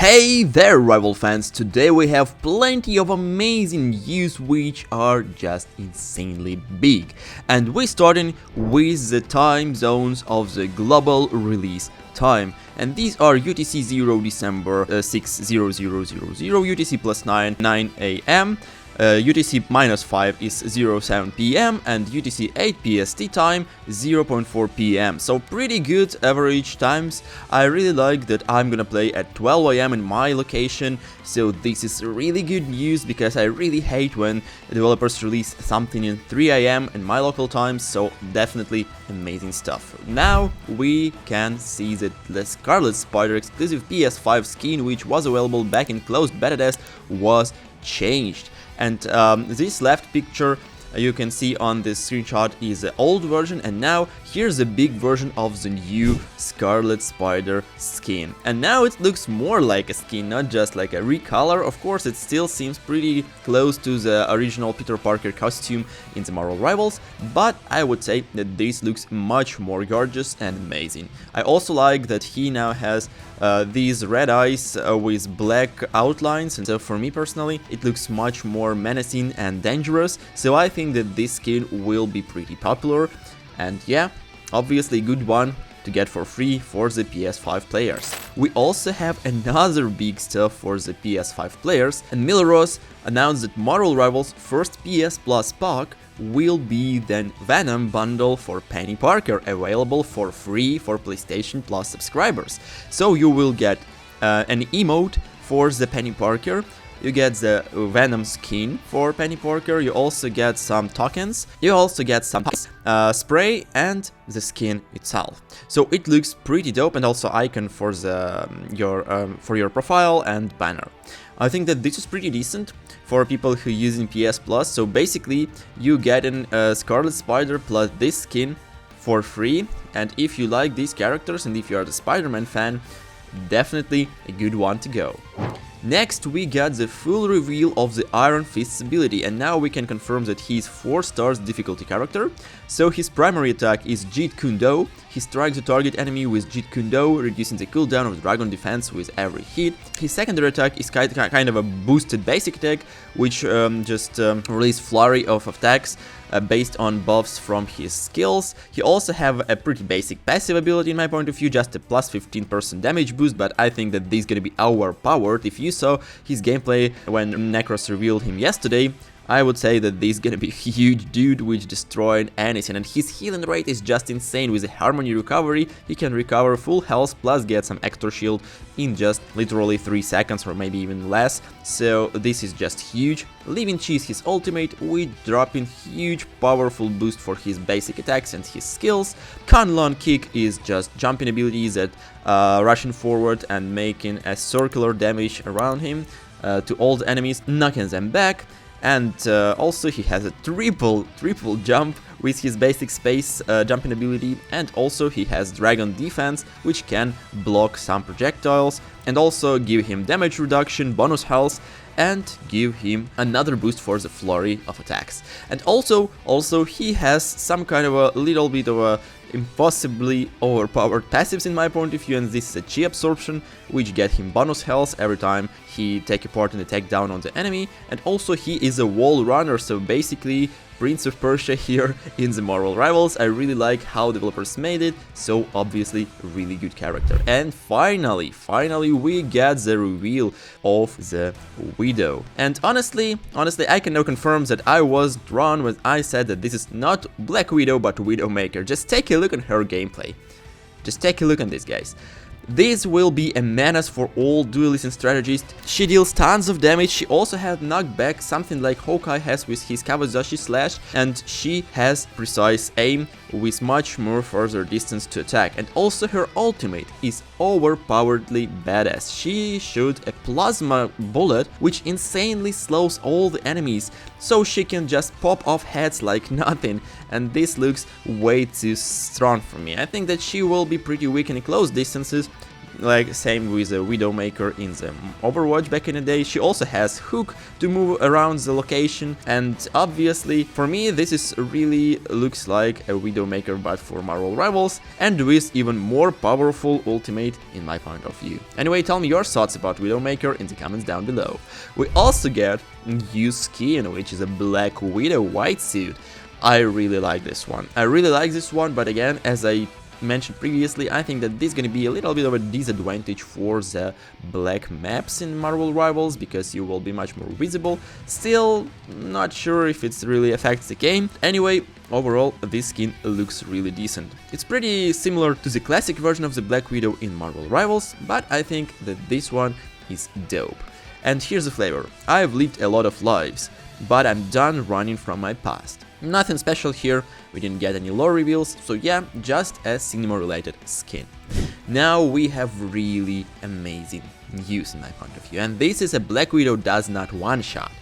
Hey there, rival fans! Today we have plenty of amazing news which are just insanely big. And we're starting with the time zones of the global release time. And these are UTC 0 December 6:00:00, UTC plus 9 AM. UTC minus 5 is 07 PM and UTC 8 PST time 0.4 PM. So pretty good average times. I really like that I'm gonna play at 12 AM in my location. So this is really good news because I really hate when developers release something in 3 AM in my local time. So definitely amazing stuff. Now we can see that the Scarlet Spider exclusive PS5 skin, which was available back in closed beta test, was changed. And this left picture you can see on this screenshot is the old version, and now here's a big version of the new Scarlet Spider skin. And now it looks more like a skin, not just like a recolor. Of course, it still seems pretty close to the original Peter Parker costume in the Marvel Rivals, but I would say that this looks much more gorgeous and amazing. I also like that he now has these red eyes with black outlines, and so for me personally it looks much more menacing and dangerous, so I think that this skin will be pretty popular, and yeah, obviously a good one to get for free for the PS5 players. We also have another big stuff for the PS5 players, and Milrose announced that Marvel Rivals' first PS Plus pack will be the Venom bundle for Peni Parker, available for free for PlayStation Plus subscribers. So you will get an emote for the Peni Parker, you get the Venom skin for Peni Parker, you also get some tokens, you also get some spray and the skin itself. So it looks pretty dope, and also icon for the your profile and banner. I think that this is pretty decent for people who are using PS Plus. So basically you get a Scarlet Spider plus this skin for free, and if you like these characters and if you are the Spider-Man fan, definitely a good one to go. Next we got the full reveal of the Iron Fist's ability, and now we can confirm that he's 4 stars difficulty character. So his primary attack is Jeet Kune Do. He strikes the target enemy with Jeet Kune Do, reducing the cooldown of Dragon defense with every hit. His secondary attack is kind of a boosted basic attack, which just release flurry of attacks based on buffs from his skills. He also have a pretty basic passive ability in my point of view, just a plus 15% damage boost, but I think that this is gonna be overpowered. If you saw his gameplay when Necros revealed him yesterday, I would say that this is gonna be a huge dude which destroyed anything, and his healing rate is just insane. With a Harmony recovery, he can recover full health plus get some extra shield in just literally 3 seconds or maybe even less, so this is just huge. Leaving Cheese his ultimate, we dropping huge powerful boost for his basic attacks and his skills. Kanlon Kick is just jumping abilities that rushing forward and making a circular damage around him to all the enemies, knocking them back. And also he has a triple jump with his basic space jumping ability, and also he has Dragon defense, which can block some projectiles and also give him damage reduction, bonus health, and give him another boost for the flurry of attacks. And also he has some kind of a little bit of a impossibly overpowered passives in my point of view, and this is a Chi absorption, which get him bonus health every time he take a part in the takedown on the enemy. And also he is a wall runner, so basically Prince of Persia here in the Marvel Rivals. I really like how developers made it, so obviously really good character. And finally we get the reveal of the Widow. And honestly I can now confirm that I was wrong when I said that this is not Black Widow but Widowmaker. Just take a look at her gameplay. Just take a look at this, guys. This will be a menace for all duelists and strategists. She deals tons of damage. She also has knockback, something like Hawkeye has with his Kawasashi slash, and she has precise aim with much more further distance to attack. And also her ultimate is overpoweredly badass. She shoots a plasma bullet which insanely slows all the enemies, so she can just pop off heads like nothing, and this looks way too strong for me. I think that she will be pretty weak in close distances, like same with the Widowmaker in the Overwatch back in the day. She also has hook to move around the location, and obviously for me this is really looks like a Widowmaker but for Marvel Rivals, and with even more powerful ultimate in my point of view. Anyway, tell me your thoughts about Widowmaker in the comments down below. We also get new skin, which is a Black Widow white suit. I really like this one. But again, as I mentioned previously, I think that this is going to be a little bit of a disadvantage for the black maps in Marvel Rivals, because you will be much more visible. Still, not sure if it really affects the game. Anyway, overall, this skin looks really decent. It's pretty similar to the classic version of the Black Widow in Marvel Rivals, but I think that this one is dope. And here's the flavor. I've lived a lot of lives, but I'm done running from my past. Nothing special here, we didn't get any lore reveals, so yeah, just a cinema related skin. Now we have really amazing news in my point of view, and this is a Black Widow does not one-shot.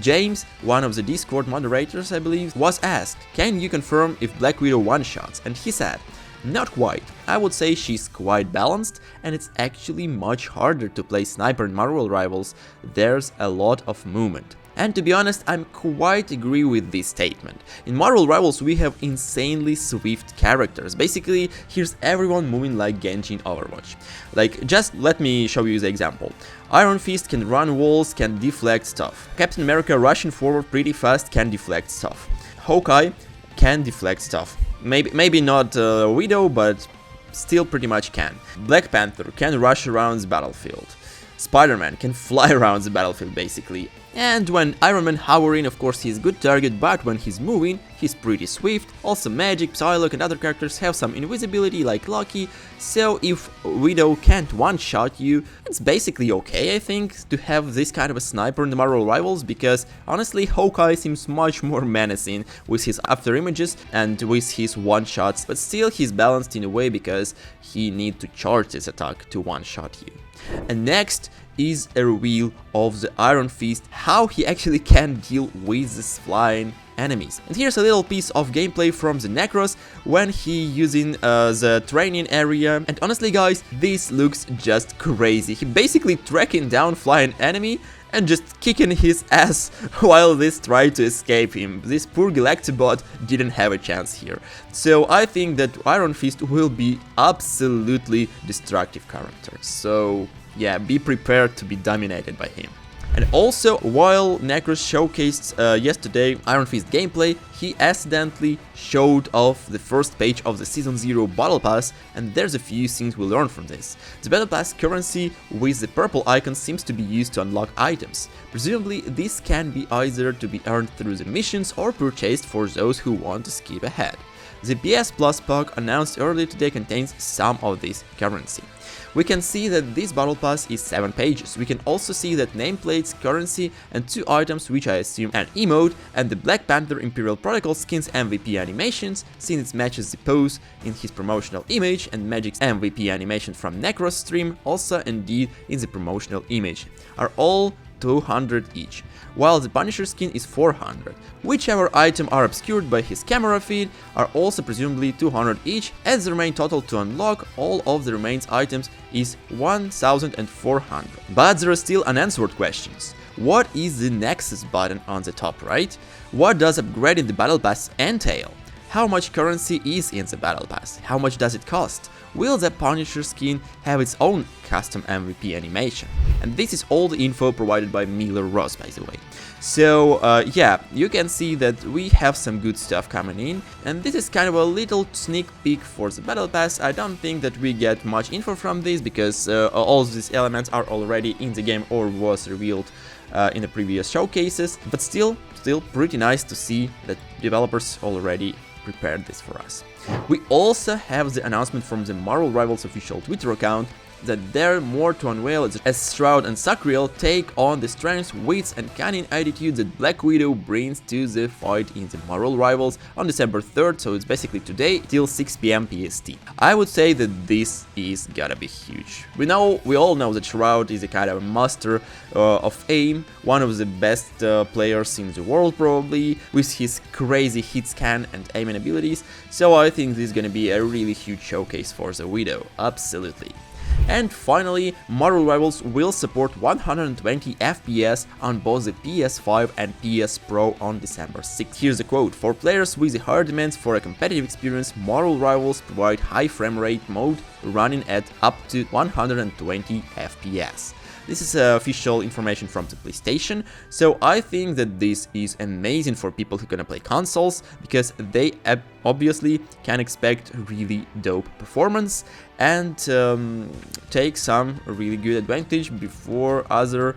James, one of the Discord moderators I believe, was asked, can you confirm if Black Widow one-shots, and he said, not quite. I would say she's quite balanced, and it's actually much harder to play sniper in Marvel Rivals. There's a lot of movement. And to be honest, I'm quite agree with this statement. In Marvel Rivals we have insanely swift characters. Basically, here's everyone moving like Genji in Overwatch. Like, just let me show you the example. Iron Fist can run walls, can deflect stuff. Captain America rushing forward pretty fast can deflect stuff. Hawkeye can deflect stuff. Maybe not Widow, but still pretty much can. Black Panther can rush around the battlefield. Spider-Man can fly around the battlefield basically. And when Iron Man hovering, of course he's a good target, but when he's moving, he's pretty swift. Also Magic, Psylocke and other characters have some invisibility like Loki, so if Widow can't one-shot you, it's basically okay, I think, to have this kind of a sniper in the Marvel Rivals, because honestly Hawkeye seems much more menacing with his after images and with his one-shots, but still he's balanced in a way because he needs to charge this attack to one-shot you. And next is a reveal of the Iron Fist, how he actually can deal with these flying enemies. And here's a little piece of gameplay from the Necros when he using the training area, and honestly guys, this looks just crazy. He basically tracking down flying enemy and just kicking his ass while this tried to escape him. This poor Galactibot didn't have a chance here. So I think that Iron Fist will be absolutely destructive character. So yeah, be prepared to be dominated by him. And also, while Necros showcased yesterday Iron Fist gameplay, he accidentally showed off the first page of the Season 0 Battle Pass, and there's a few things we learned from this. The Battle Pass currency with the purple icon seems to be used to unlock items. Presumably, this can be either to be earned through the missions or purchased for those who want to skip ahead. The PS Plus pack announced earlier today contains some of this currency. We can see that this battle pass is 7 pages. We can also see that nameplates, currency and 2 items, which I assume an emote, and the Black Panther Imperial Protocol skin's MVP animations, since it matches the pose in his promotional image, and Magic's MVP animation from Necros stream, also indeed in the promotional image, are all 200 each, while the Punisher skin is 400. Whichever item are obscured by his camera feed are also presumably 200 each, as the remaining total to unlock all of the remaining items is 1400. But there are still unanswered questions. What is the Nexus button on the top right? What does upgrading the Battle Pass entail? How much currency is in the Battle Pass? How much does it cost? Will the Punisher skin have its own custom MVP animation? And this is all the info provided by Miller Ross, by the way. So yeah, you can see that we have some good stuff coming in, and this is kind of a little sneak peek for the Battle Pass. I don't think that we get much info from this, because all of these elements are already in the game or was revealed in the previous showcases, but still pretty nice to see that developers already prepared this for us. We also have the announcement from the Marvel Rivals official Twitter account that there are more to unveil as Shroud and Sacriel take on the strengths, wits and cunning attitude that Black Widow brings to the fight in the Marvel Rivals on December 3rd, so it's basically today till 6 PM PST. I would say that this is gotta be huge. We all know that Shroud is a kind of a master of aim, one of the best players in the world probably, with his crazy hit scan and aiming abilities, so I think this is gonna be a really huge showcase for the Widow, absolutely. And finally, Marvel Rivals will support 120 FPS on both the PS5 and PS Pro on December 6th. Here's a quote: "For players with the hard demands for a competitive experience, Marvel Rivals provide high frame rate mode running at up to 120 FPS." This is official information from the PlayStation, so I think that this is amazing for people who are gonna play consoles, because they obviously can expect really dope performance and take some really good advantage before other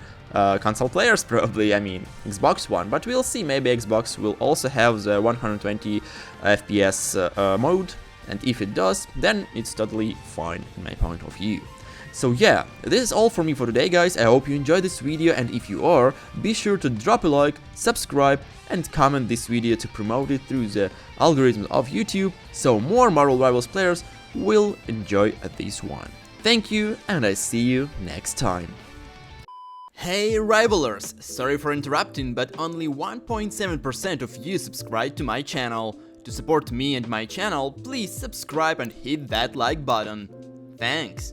console players probably, I mean Xbox One, but we'll see, maybe Xbox will also have the 120 FPS mode, and if it does, then it's totally fine in my point of view. So yeah, this is all for me for today, guys. I hope you enjoyed this video, and if you are, be sure to drop a like, subscribe and comment this video to promote it through the algorithm of YouTube, so more Marvel Rivals players will enjoy this one. Thank you, and I see you next time. Hey Rivalers! Sorry for interrupting, but only 1.7% of you subscribe to my channel. To support me and my channel, please subscribe and hit that like button. Thanks!